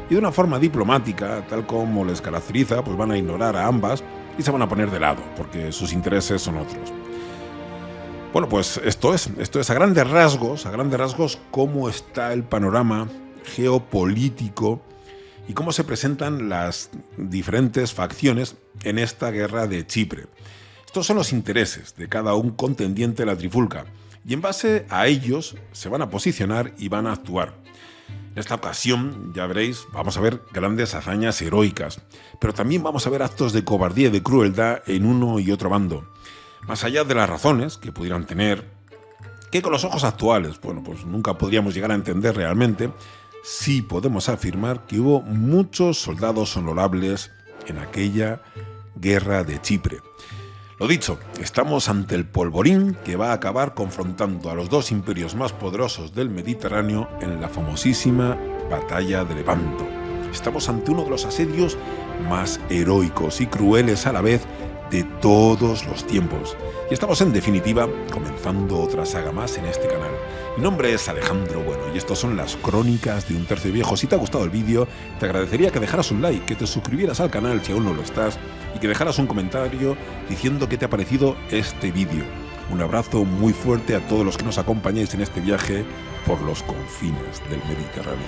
Y de una forma diplomática, tal como les caracteriza, pues van a ignorar a ambas y se van a poner de lado, porque sus intereses son otros. Bueno, pues esto es a grandes rasgos, cómo está el panorama geopolítico y cómo se presentan las diferentes facciones en esta guerra de Chipre. Estos son los intereses de cada un contendiente de la trifulca, y en base a ellos se van a posicionar y van a actuar. En esta ocasión, ya veréis, vamos a ver grandes hazañas heroicas, pero también vamos a ver actos de cobardía y de crueldad en uno y otro bando. Más allá de las razones que pudieran tener, que con los ojos actuales, bueno, pues nunca podríamos llegar a entender realmente, sí podemos afirmar que hubo muchos soldados honorables en aquella guerra de Chipre. Lo dicho, estamos ante el polvorín que va a acabar confrontando a los 2 imperios más poderosos del Mediterráneo en la famosísima batalla de Lepanto. Estamos ante uno de los asedios más heroicos y crueles a la vez de todos los tiempos. Y estamos en definitiva comenzando otra saga más en este canal. Mi nombre es Alejandro Bueno y estas son las crónicas de un tercio viejo. Si te ha gustado el vídeo, te agradecería que dejaras un like, que te suscribieras al canal si aún no lo estás y que dejaras un comentario diciendo qué te ha parecido este vídeo. Un abrazo muy fuerte a todos los que nos acompañáis en este viaje por los confines del Mediterráneo.